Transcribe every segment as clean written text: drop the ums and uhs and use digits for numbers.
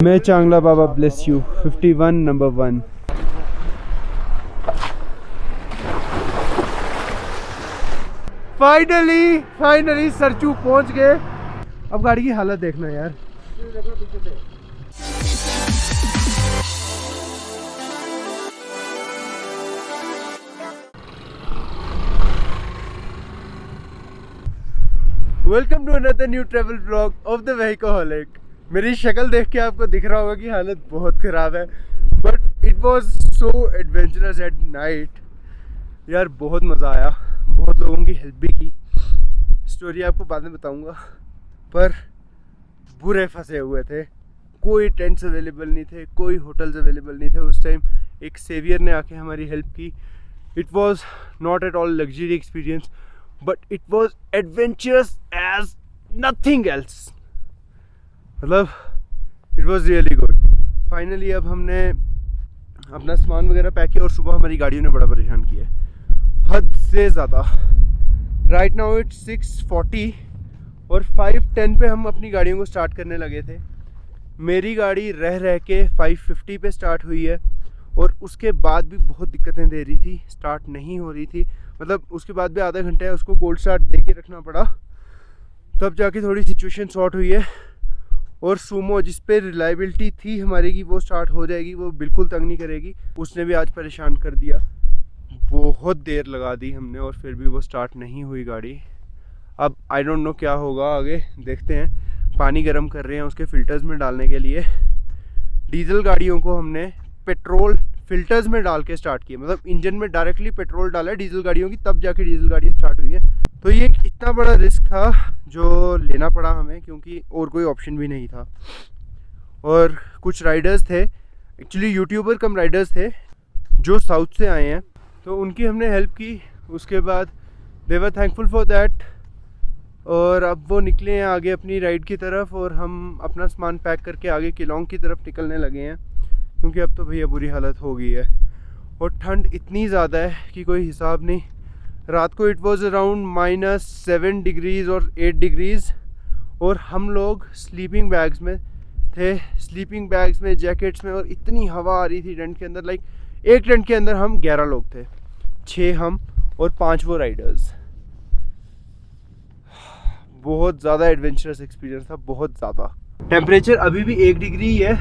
मैं Changla Baba bless you 51 number 1। Finally Sarchu पहुंच गए। अब गाड़ी की हालत देखना यार। Welcome to another new travel blog of the vehicoholic. मेरी शक्ल देख के आपको दिख रहा होगा कि हालत बहुत ख़राब है, but it was so adventurous at night. यार बहुत मज़ा आया, बहुत लोगों की हेल्प भी की। स्टोरी आपको बाद में बताऊंगा, पर बुरे फंसे हुए थे। कोई टेंट्स अवेलेबल नहीं थे, कोई होटल्स अवेलेबल नहीं थे। उस टाइम एक सेवियर ने आके हमारी हेल्प की। It was not at all luxury experience, but it was adventurous as nothing else. मतलब it was really good. Finally अब हमने अपना सामान वगैरह पैक किया और सुबह हमारी गाड़ियों ने बड़ा परेशान किया, हद से ज़्यादा। राइट नाउ इट्स 6:40 और 5:10 पे हम अपनी गाड़ियों को स्टार्ट करने लगे थे। मेरी गाड़ी रह के 5:50 पे स्टार्ट हुई है और उसके बाद भी बहुत दिक्कतें दे रही थी, स्टार्ट नहीं हो रही थी। मतलब उसके बाद भी आधा घंटा उसको कोल्ड स्टार्ट दे के रखना पड़ा, तब जाके थोड़ी सिचुएशन सॉर्ट हुई है। और सूमो जिस पे रिलायबिलिटी थी हमारी की वो स्टार्ट हो जाएगी, वो बिल्कुल तंग नहीं करेगी, उसने भी आज परेशान कर दिया। बहुत देर लगा दी हमने और फिर भी वो स्टार्ट नहीं हुई गाड़ी। अब आई डोंट नो क्या होगा आगे, देखते हैं। पानी गर्म कर रहे हैं उसके फ़िल्टर्स में डालने के लिए। डीजल गाड़ियों को हमने पेट्रोल फिल्टर्स में डाल के स्टार्ट किया, मतलब इंजन में डायरेक्टली पेट्रोल डाला है डीजल गाड़ियों की, तब जाके डीजल गाड़ियाँ स्टार्ट हुई हैं। तो ये इतना बड़ा रिस्क था जो लेना पड़ा हमें, क्योंकि और कोई ऑप्शन भी नहीं था। और कुछ राइडर्स थे, एक्चुअली यूट्यूबर कम राइडर्स थे जो साउथ से आए हैं, तो उनकी हमने हेल्प की। उसके बाद दे वर थैंकफुल फॉर दैट। और अब वो निकले हैं आगे अपनी राइड की तरफ और हम अपना सामान पैक करके आगे किलोंग की तरफ निकलने लगे हैं, क्योंकि अब तो भैया बुरी हालत हो गई है। और ठंड इतनी ज़्यादा है कि कोई हिसाब नहीं। रात को इट वाज अराउंड -7 डिग्रीज़ और 8 डिग्रीज़, और हम लोग स्लीपिंग बैग्स में थे, स्लीपिंग बैग्स में, जैकेट्स में, और इतनी हवा आ रही थी टेंट के अंदर। लाइक एक टेंट के अंदर हम 11 लोग थे, 6 हम और 5 वो राइडर्स। बहुत ज़्यादा एडवेंचरस एक्सपीरियंस था, बहुत ज़्यादा। टेम्परेचर अभी भी 1 डिग्री ही है,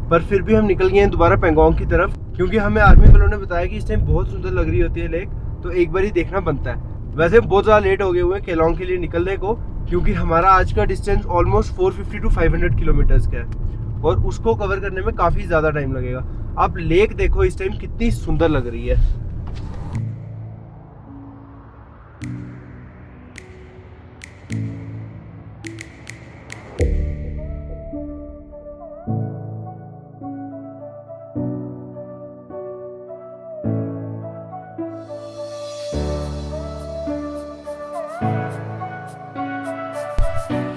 पर फिर भी हम निकल गए हैं दोबारा पेंगोंग की तरफ, क्योंकि हमें आर्मी वालों ने बताया कि इस टाइम बहुत सुंदर लग रही होती है लेक, तो एक बार ही देखना बनता है। वैसे बहुत ज़्यादा लेट हो गए हुए हैं केलोंग के लिए निकलने को, क्योंकि हमारा आज का डिस्टेंस ऑलमोस्ट 450 to 500 किलोमीटर्स का है और उसको कवर करने में काफ़ी ज़्यादा टाइम लगेगा। आप लेक देखो इस टाइम कितनी सुंदर लग रही है।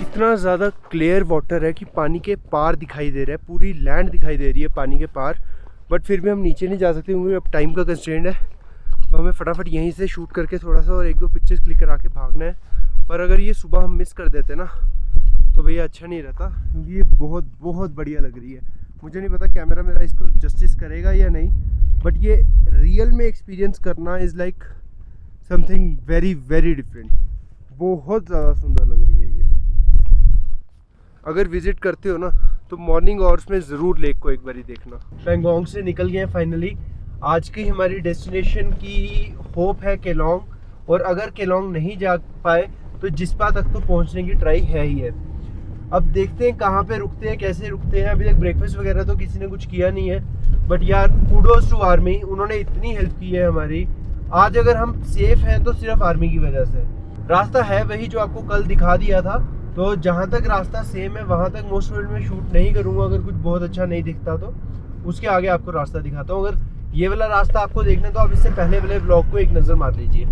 इतना ज़्यादा क्लियर वाटर है कि पानी के पार दिखाई दे रहा है, पूरी लैंड दिखाई दे रही है पानी के पार। बट फिर भी हम नीचे नहीं जा सकते क्योंकि अब टाइम का कंस्ट्रेंट है, तो हमें फटाफट यहीं से शूट करके थोड़ा सा और 1-2 पिक्चर्स क्लिक करा के भागना है। पर अगर ये सुबह हम मिस कर देते ना तो भैया अच्छा नहीं रहता, क्योंकि ये बहुत बहुत बढ़िया लग रही है। मुझे नहीं पता कैमरा मेरा इसको जस्टिस करेगा या नहीं, बट ये रियल में एक्सपीरियंस करना is like something very very different. बहुत ज़्यादा सुंदर लग रही है ये। अगर विजिट करते हो ना तो मॉर्निंग आवर्स में ज़रूर लेक को एक बारी देखना। पेंगोंग से निकल गए फाइनली। आज की हमारी डेस्टिनेशन की होप है केलोंग, और अगर केलोंग नहीं जा पाए तो जिस्पा तक तो पहुंचने की ट्राई है ही है। अब देखते हैं कहाँ पे रुकते हैं, कैसे रुकते हैं। अभी तक ब्रेकफास्ट वगैरह तो किसी ने कुछ किया नहीं है, बट यार कूडोज टू आर्मी, उन्होंने इतनी हेल्प की है हमारी। आज अगर हम सेफ हैं तो सिर्फ आर्मी की वजह से। रास्ता है वही जो आपको कल दिखा दिया था, तो जहाँ तक रास्ता सेम है वहाँ तक मोस्ट ऑफ में शूट नहीं करूँगा अगर कुछ बहुत अच्छा नहीं दिखता तो। उसके आगे आपको रास्ता दिखाता हूँ। अगर ये वाला रास्ता आपको देखना है तो आप इससे पहले वाले ब्लॉग को एक नज़र मार लीजिए।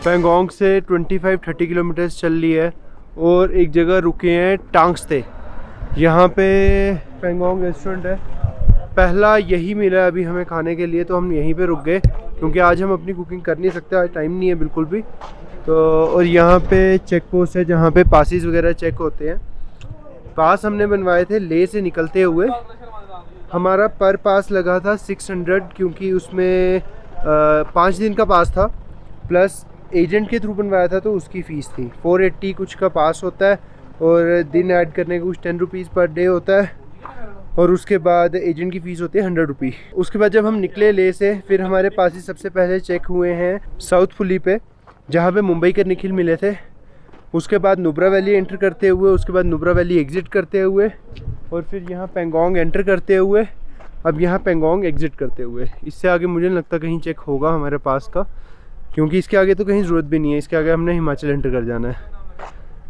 पेंगोंग से 25-30 किलोमीटर्स चल ली है और एक जगह रुके हैं टांगस्ते। यहाँ पे पेंगोंग रेस्टोरेंट है, पहला यही मिला अभी हमें खाने के लिए, तो हम यहीं पे रुक गए क्योंकि आज हम अपनी कुकिंग कर नहीं सकते, आज टाइम नहीं है बिल्कुल भी। तो और यहाँ पे चेक पोस्ट है जहाँ पे पासिस वगैरह चेक होते हैं। पास हमने बनवाए थे ले से निकलते हुए, हमारा पर पास लगा था 600, क्योंकि उसमें 5 दिन का पास था, प्लस एजेंट के थ्रू बनवाया था तो उसकी फ़ीस थी 480 कुछ का पास होता है, और दिन ऐड करने का कुछ 10 रुपीज़ पर डे होता है, और उसके बाद एजेंट की फ़ीस होती है 100 रुपये। उसके बाद जब हम निकले ले से, फिर हमारे पास ही सबसे पहले चेक हुए हैं साउथ फुली पे, जहाँ पे मुंबई के निखिल मिले थे। उसके बाद नुब्रा वैली एंटर करते हुए, उसके बाद नुब्रा वैली एग्ज़िट करते हुए, और फिर यहाँ पेंगोंग एंटर करते हुए, अब यहाँ पेंगोंग एग्ज़िट करते हुए। इससे आगे मुझे नहीं लगता कहीं चेक होगा हमारे पास का, क्योंकि इसके आगे तो कहीं ज़रूरत भी नहीं है। इसके आगे हमने हिमाचल एंटर कर जाना है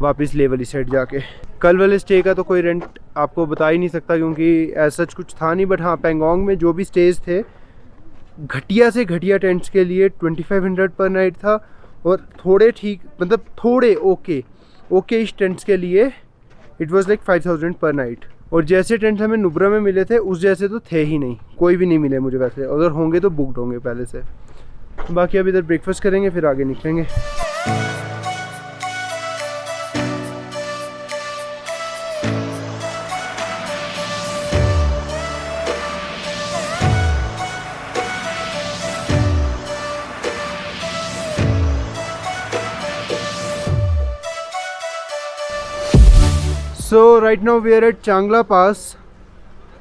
वापस ले वाली साइड जाके। कल वाले स्टे का तो कोई रेंट आपको बता ही नहीं सकता, क्योंकि ऐसा कुछ था नहीं। बट हाँ, पेंगोंग में जो भी स्टेज थे, घटिया से घटिया टेंट्स के लिए 2500 पर नाइट था, और थोड़े ठीक मतलब थोड़े ओके इस टेंट्स के लिए इट वाज लाइक 5000 पर नाइट। और जैसे टेंट्स हमें नुब्रा में मिले थे उस जैसे तो थे ही नहीं, कोई भी नहीं मिले मुझे वैसे, अगर होंगे तो बुकड होंगे पहले से। बाकी अब इधर ब्रेकफास्ट करेंगे फिर आगे निकलेंगे। So right now we are at Changla pass.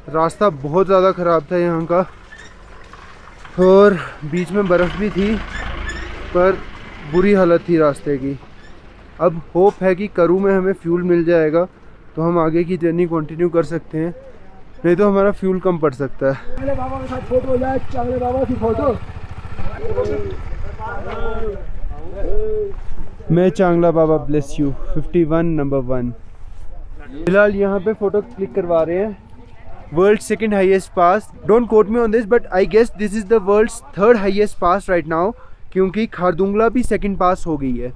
रास्ता बहुत ज़्यादा ख़राब था यहाँ का, और बीच में बर्फ़ भी थी, पर बुरी हालत थी रास्ते की। अब होप है कि करू में हमें फ्यूल मिल जाएगा तो हम आगे की जर्नी कंटिन्यू कर सकते हैं, नहीं तो हमारा फ्यूल कम पड़ सकता है। चांगले बाबा के साथ फोटो हो जाए, चांगले बाबा की फोटो। मैं Changla Baba bless you 51 number 1। फिलहाल यहाँ पे फ़ोटो क्लिक करवा रहे हैं। World second highest pass, don't quote me on this, but I guess this is the world's third highest pass right now, क्योंकि खारदुंगला भी सेकेंड पास हो गई है।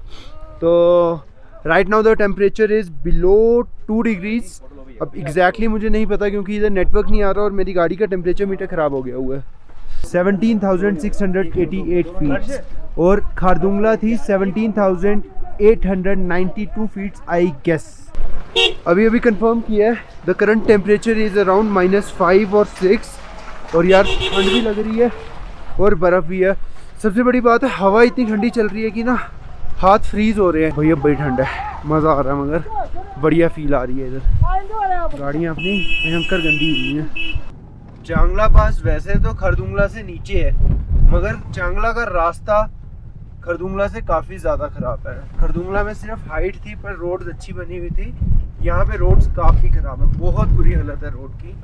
तो right now the temperature is below 2 degrees. अब एग्जैक्टली मुझे नहीं पता, क्योंकि इधर नेटवर्क नहीं आ रहा और मेरी गाड़ी का टेम्परेचर मीटर ख़राब हो गया हुआ है। 17,688 फीट, और खारदुंगला थी 17,892 फीट्स आई गेस। अभी कंफर्म किया है, the current temperature is around -5 और 6, और यार ठंड भी लग रही है और बर्फ़ भी है। सबसे बड़ी बात है, हवा इतनी ठंडी चल रही है कि ना हाथ फ्रीज़ हो रहे हैं। भैया बड़ी ठंड है, मज़ा आ रहा है, मगर बढ़िया फील आ रही है इधर। गाड़ियाँ अपनी भयंकर गंदी हुई हैं। चांगला पास वैसे तो खारदुंगला से नीचे है, मगर चांगला का रास्ता खारदुंगला से काफ़ी ज़्यादा ख़राब है। खारदुंगला में सिर्फ हाइट थी, पर रोड्स अच्छी बनी हुई थी। यहाँ पे रोड्स काफ़ी ख़राब है, बहुत बुरी हालत है रोड की।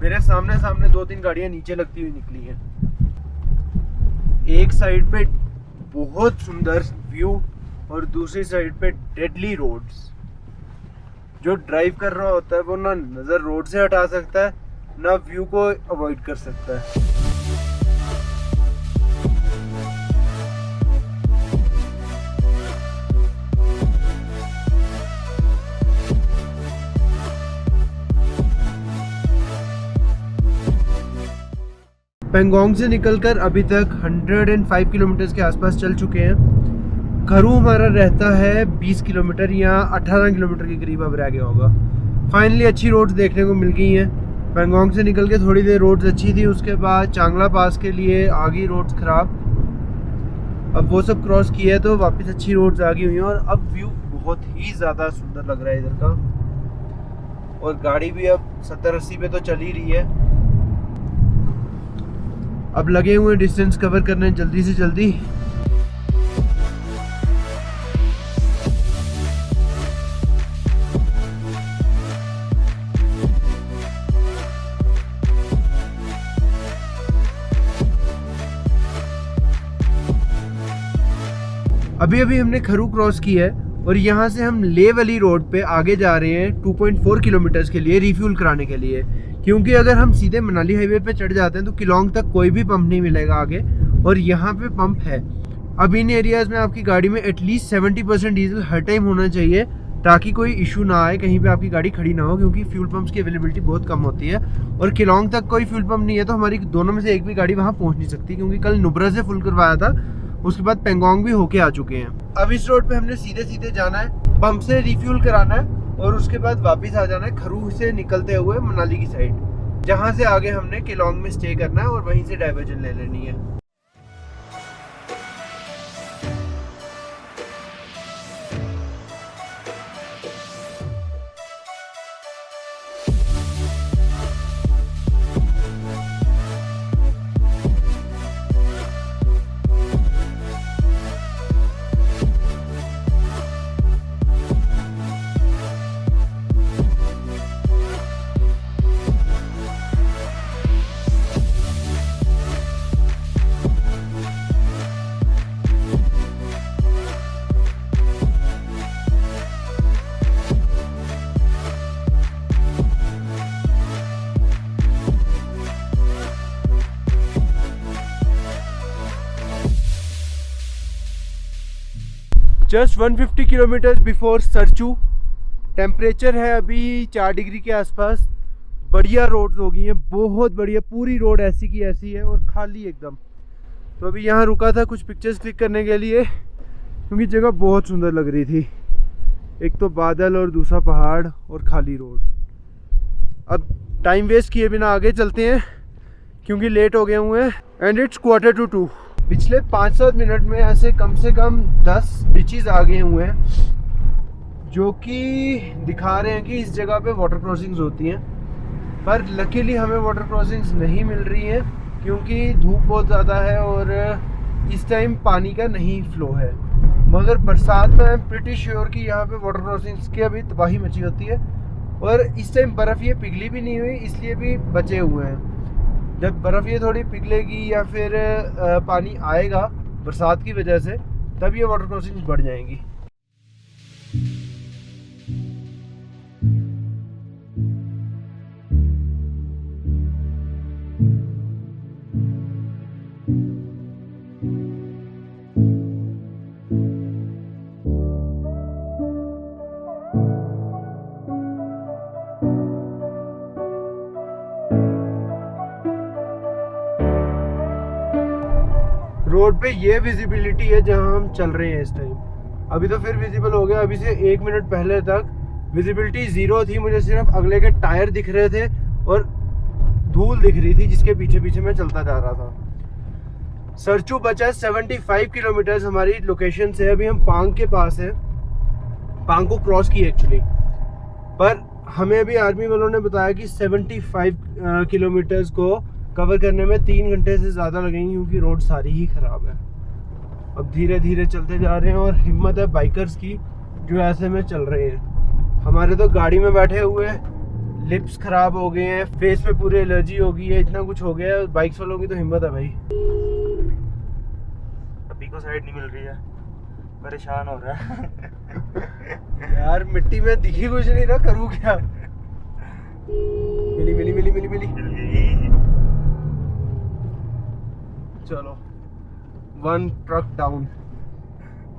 मेरे सामने 2-3 गाड़ियाँ नीचे लगती हुई निकली हैं। एक साइड पे बहुत सुंदर व्यू, और दूसरी साइड पे डेडली रोड्स। जो ड्राइव कर रहा होता है वो ना नज़र रोड से हटा सकता है, ना व्यू को अवॉइड कर सकता है। पेंगोंग से निकलकर अभी तक 105 किलोमीटर के आसपास चल चुके हैं। करू हमारा रहता है 20 किलोमीटर या 18 किलोमीटर के करीब अब रह गया होगा। फाइनली अच्छी रोड्स देखने को मिल गई हैं। पेंगोंग से निकल के थोड़ी देर रोड्स अच्छी थी, उसके बाद चांगला पास के लिए आ गई रोड्स ख़राब। अब वो सब क्रॉस किया है तो वापस अच्छी रोड्स आ गई हुई हैं, और अब व्यू बहुत ही ज़्यादा सुंदर लग रहा है इधर का। और गाड़ी भी अब 70-80 पे तो चल ही रही है। अब लगे हुए डिस्टेंस कवर करने जल्दी से जल्दी। अभी हमने खरू क्रॉस किया है, और यहाँ से हम ले वाली रोड पे आगे जा रहे हैं 2.4 किलोमीटर्स के लिए रिफ्यूल कराने के लिए। क्योंकि अगर हम सीधे मनाली हाईवे पे चढ़ जाते हैं तो किलोंग तक कोई भी पंप नहीं मिलेगा आगे, और यहाँ पे पंप है। अब इन एरियाज़ में आपकी गाड़ी में एटलीस्ट 70% डीजल हर टाइम होना चाहिए, ताकि कोई इशू ना आए, कहीं पे आपकी गाड़ी खड़ी ना हो, क्योंकि फ्यूल पंप्स की अवेलेबिलिटी बहुत कम होती है और केलोंग तक कोई फ्यूल पंप नहीं है, तो हमारी दोनों में से एक भी गाड़ी वहाँ पहुँच नहीं सकती, क्योंकि कल नुब्रा से फुल करवाया था, उसके बाद पेंगोंग भी होके आ चुके हैं। अब इस रोड पे हमने सीधे सीधे जाना है, पंप से रिफ्यूल कराना है और उसके बाद वापस आ जाना है खरूह से निकलते हुए मनाली की साइड, जहाँ से आगे हमने केलोंग में स्टे करना है और वहीं से डाइवर्जन ले लेनी है। Just 150 kilometre before Sarchu. Temperature है अभी 4 डिग्री के आसपास। बढ़िया रोड्स हो गई हैं, बहुत बढ़िया, पूरी रोड ऐसी की ऐसी है और खाली एकदम। तो अभी यहाँ रुका था कुछ पिक्चर्स क्लिक करने के लिए, क्योंकि जगह बहुत सुंदर लग रही थी। एक तो बादल और दूसरा पहाड़ और खाली रोड। अब टाइम वेस्ट किए बिना आगे चलते हैं, क्योंकि लेट हो गए हुए हैं एंड इट्स 1:45। पिछले 5-7 मिनट में ऐसे कम से कम 10 बीचेस आ गए हुए हैं, जो कि दिखा रहे हैं कि इस जगह पे वाटर क्रॉसिंग्स होती हैं। पर लकीली हमें वाटर क्रॉसिंग्स नहीं मिल रही हैं, क्योंकि धूप बहुत ज़्यादा है और इस टाइम पानी का नहीं फ्लो है। मगर बरसात में आई एम प्रिटी श्योर कि यहाँ पे वाटर क्रॉसिंग्स की अभी तबाही मची होती है। और इस टाइम बर्फ़ ये पिघली भी नहीं हुई, इसलिए भी बचे हुए हैं। जब बर्फ़ ये थोड़ी पिघलेगी या फिर पानी आएगा बरसात की वजह से, तब ये वाटर क्रॉसिंग्स बढ़ जाएंगी। रोड पे ये विजिबिलिटी है जहां हम चल रहे हैं इस टाइम। अभी तो फिर विजिबल हो गया, अभी से 1 मिनट पहले तक विजिबिलिटी 0 थी। मुझे सिर्फ अगले के टायर दिख रहे थे और धूल दिख रही थी, जिसके पीछे पीछे मैं चलता जा रहा था। सरचू बचा 75 किलोमीटर हमारी लोकेशन से। अभी हम पांग के पास हैं, पांग को क्रॉस किए एक्चुअली, पर हमें अभी आर्मी वालों ने बताया कि 75 किलोमीटर्स को कवर करने में 3 घंटे से ज़्यादा लगेंगे, क्योंकि रोड सारी ही ख़राब है। अब धीरे धीरे चलते जा रहे हैं और हिम्मत है बाइकर्स की जो ऐसे में चल रहे हैं। हमारे तो गाड़ी में बैठे हुए लिप्स ख़राब हो गए हैं, फेस पे पूरी एलर्जी हो गई है, इतना कुछ हो गया है। बाइक्स वालों की तो हिम्मत है भाई। अभी को साइड नहीं मिल रही है, परेशान हो रहा है। यार मिट्टी में दिखी कुछ नहीं रहा, करूँ क्या। मिली मिली मिली मिली मिली। चलो 1 ट्रक डाउन।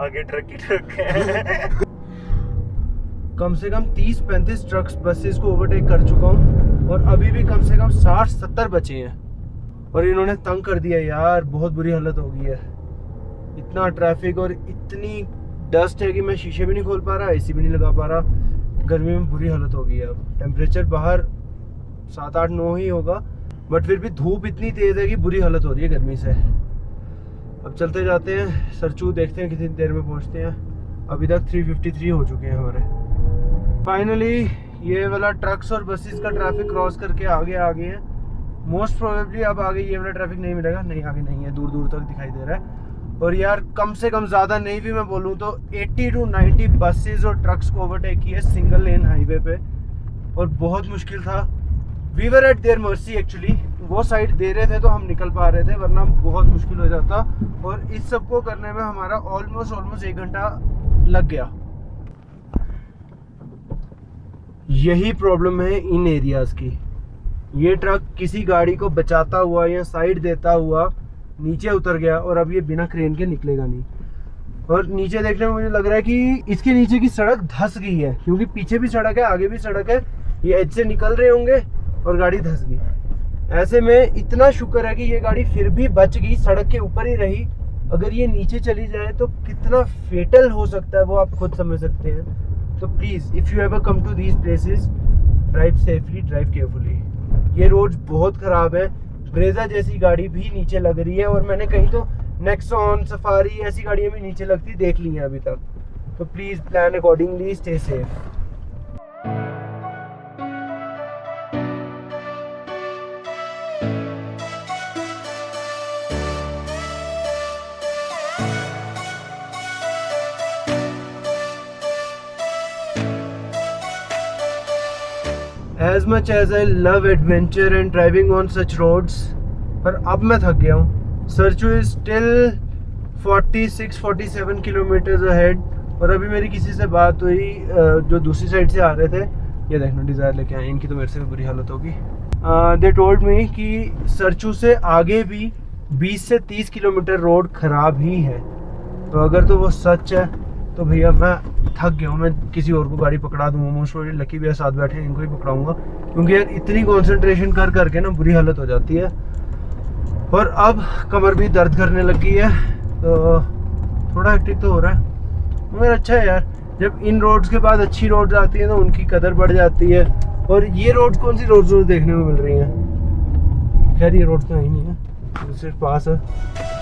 आगे ट्रक ही ट्रक है। कम से कम 30-35 ट्रक्स बसेस को ओवरटेक कर चुका हूँ और अभी भी कम से कम 60-70 बचे हैं। और इन्होंने तंग कर दिया यार, बहुत बुरी हालत हो गई है। इतना ट्रैफिक और इतनी डस्ट है कि मैं शीशे भी नहीं खोल पा रहा, एसी भी नहीं लगा पा रहा। गर्मी में बुरी हालत हो गई है। अब टेम्परेचर बाहर 7-8-9 ही होगा, बट फिर भी धूप इतनी तेज़ है कि बुरी हालत हो रही है गर्मी से। अब चलते जाते हैं सरचू, देखते हैं कितनी देर में पहुंचते हैं। अभी तक 353 हो चुके हैं हमारे। फाइनली ये वाला ट्रक्स और बसेस का ट्रैफिक क्रॉस करके आगे आ गए हैं। मोस्ट प्रोबेबली अब आगे ये वाला ट्रैफिक नहीं मिलेगा, नहीं आगे नहीं है, दूर दूर तक दिखाई दे रहा है। और यार कम से कम ज़्यादा नहीं भी मैं बोलूँ तो 80 to 90 बसेस और ट्रक्स को ओवरटेक किए सिंगल लेन हाईवे पे, और बहुत मुश्किल था। We were at their mercy actually. वो साइड दे रहे थे तो हम निकल पा रहे थे, वरना बहुत मुश्किल हो जाता। और इस सब को करने में हमारा ऑलमोस्ट 1 घंटा लग गया। यही प्रॉब्लम है इन एरियाज की। ये ट्रक किसी गाड़ी को बचाता हुआ या साइड देता हुआ नीचे उतर गया और अब ये बिना क्रेन के निकलेगा नहीं। और नीचे देखने में मुझे लग रहा है कि इसके नीचे की सड़क धंस गई है, क्योंकि पीछे भी सड़क है, आगे भी सड़क है, ये एज से निकल रहे होंगे और गाड़ी धंस गई। ऐसे में इतना शुक्र है कि ये गाड़ी फिर भी बच गई, सड़क के ऊपर ही रही। अगर ये नीचे चली जाए तो कितना फेटल हो सकता है वो आप खुद समझ सकते हैं। तो please if you ever come to these places, drive safely, drive carefully. ये रोड बहुत ख़राब है, ब्रेजा जैसी गाड़ी भी नीचे लग रही है, और मैंने कहीं तो नेक्सॉन, सफारी ऐसी गाड़ियाँ भी नीचे लगती देख ली हैं अभी तक। तो please plan accordingly, stay safe. As much as I love adventure and driving on such roads, पर अब मैं थक गया हूँ। Sarchu is still 46-47 kilometres ahead. और अभी मेरी किसी से बात हुई जो दूसरी साइड से आ रहे थे, ये देखना डिज़ायर लेके आए, इनकी तो मेरे से भी बुरी हालत होगी। दे टोल्ड मी कि सरचू से आगे भी 20 से 30 किलोमीटर रोड ख़राब ही है। तो अगर तो वो सच है तो भैया मैं थक गया हूँ, मैं किसी और को गाड़ी पकड़ा दूँगा। मोस्ट लकी भैया साथ बैठे हैं, इनको ही पकड़ाऊँगा, क्योंकि यार इतनी कंसंट्रेशन कर करके ना बुरी हालत हो जाती है। और अब कमर भी दर्द करने लगी है, तो थोड़ा हेक्टिक तो हो रहा है, मगर अच्छा है यार। जब इन रोड्स के बाद अच्छी रोड्स आती हैं तो उनकी कदर बढ़ जाती है। और ये रोड कौन सी रोड देखने में मिल रही हैं? खैर ये रोड तो ही नहीं है, सिर्फ पास है।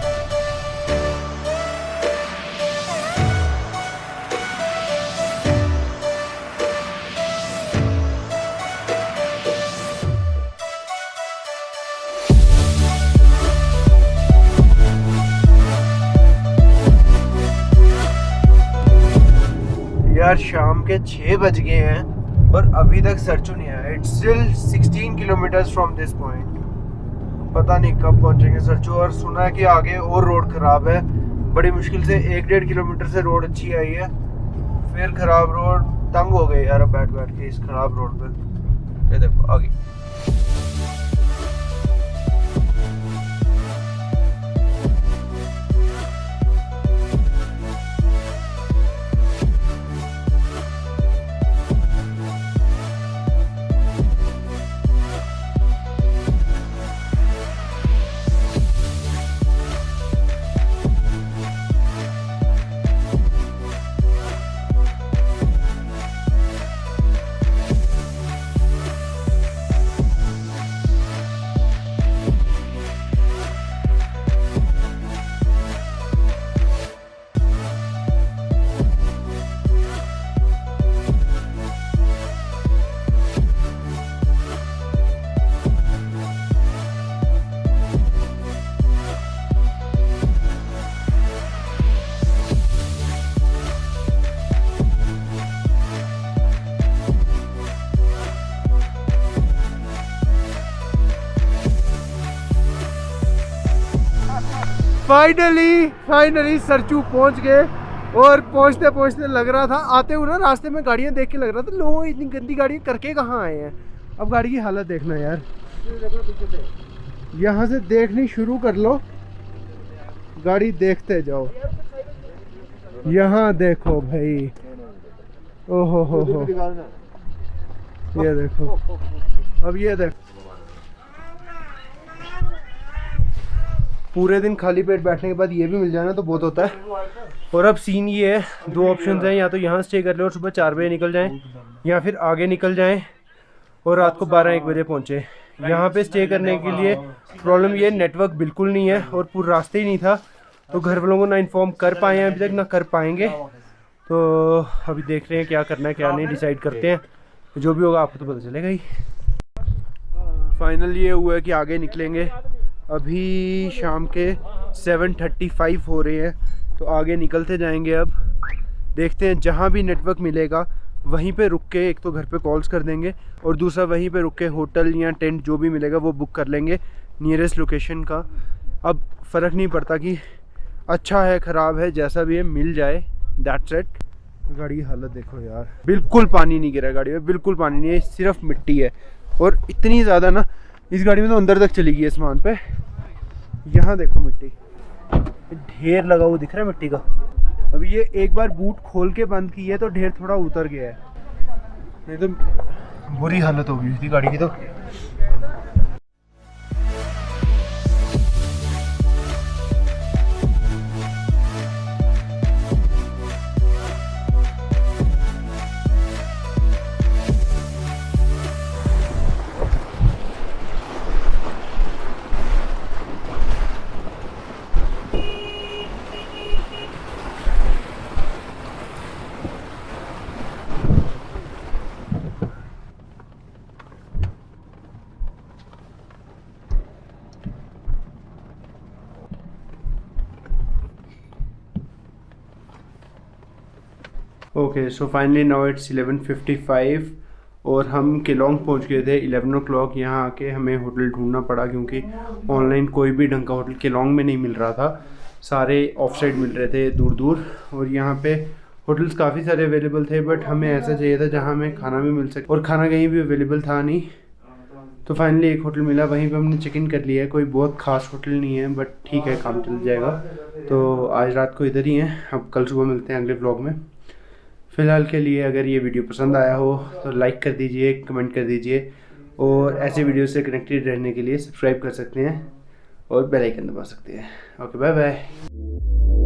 यार शाम के 6 बज गए हैं और अभी तक सरचू नहीं आया। It's still 16 kilometres from this point. पता नहीं कब पहुंचेंगे सरचू। और सुना है कि आगे और रोड खराब है, बड़ी मुश्किल से 1-1.5 किलोमीटर से रोड अच्छी आई है, फिर खराब रोड। तंग हो गए यार अब बैठ बैठ के इस खराब रोड पे। ये देखो आगे। फाइनली सरचू पहुंच गए। और पहुंचते पहुंचते लग रहा था, आते हुए ना रास्ते में गाड़ियां देख के लग रहा था लोग इतनी गंदी गाड़ियां करके कहाँ आए हैं। अब गाड़ी की हालत देखना यार, यहाँ से देखनी शुरू कर लो, गाड़ी देखते जाओ। यहाँ देखो भाई, ओहो हो, ये देखो। अब ये देखो, पूरे दिन खाली पेट बैठने के बाद ये भी मिल जाए ना तो बहुत होता है। और अब सीन ये है, 2 ऑप्शन हैं, या तो यहाँ स्टे कर ले और सुबह 4 बजे निकल जाएं, या फिर आगे निकल जाएं और रात को 12-1 बजे पहुँचे। यहाँ पे स्टे करने के लिए प्रॉब्लम ये, नेटवर्क बिल्कुल नहीं है और पूरा रास्ते ही नहीं था, तो घर वालों को ना इन्फॉर्म कर पाए हैं अभी तक, ना कर पाएंगे। तो अभी देख रहे हैं क्या करना है क्या नहीं, डिसाइड करते हैं। जो भी होगा आपको तो पता चलेगा ही। फाइनल ये हुआ है कि आगे निकलेंगे। अभी शाम के 7:35 हो रहे हैं, तो आगे निकलते जाएंगे। अब देखते हैं, जहाँ भी नेटवर्क मिलेगा वहीं पे रुक के एक तो घर पे कॉल्स कर देंगे, और दूसरा वहीं पे रुक के होटल या टेंट जो भी मिलेगा वो बुक कर लेंगे नियरेस्ट लोकेशन का। अब फ़र्क नहीं पड़ता कि अच्छा है ख़राब है, जैसा भी है मिल जाए, दैट्स इट। गाड़ी की हालत देखो यार, बिल्कुल पानी नहीं गिरा गाड़ी में, बिल्कुल पानी नहीं है, सिर्फ मिट्टी है। और इतनी ज़्यादा ना इस गाड़ी में तो अंदर तक चली गई है सामान पे। यहाँ देखो मिट्टी, ढेर लगा हुआ दिख रहा है मिट्टी का। अभी ये एक बार बूट खोल के बंद की है तो ढेर थोड़ा उतर गया है, नहीं तो बुरी हालत हो गई थी गाड़ी की तो। Okay so finally now it's 11:55 और हम केलोंग पहुंच गए थे 11 o'clock। यहाँ आके हमें होटल ढूंढना पड़ा क्योंकि ऑनलाइन कोई भी ढंग का होटल केलोंग में नहीं मिल रहा था, सारे ऑफ साइड मिल रहे थे दूर दूर। और यहाँ पे होटल्स काफ़ी सारे अवेलेबल थे बट हमें ऐसा चाहिए था जहाँ हमें खाना भी मिल सके, और खाना कहीं भी अवेलेबल था नहीं। तो फाइनली एक होटल मिला, वहीं पे हमने चेक इन कर लिया है। कोई बहुत खास होटल नहीं है बट ठीक है, काम चल जाएगा। तो आज रात को इधर ही हैं, अब कल सुबह मिलते हैं अगले व्लॉग में। फ़िलहाल के लिए अगर ये वीडियो पसंद आया हो तो लाइक कर दीजिए, कमेंट कर दीजिए, और ऐसे वीडियो से कनेक्टेड रहने के लिए सब्सक्राइब कर सकते हैं और बेल आइकन दबा सकते हैं। Okay bye bye.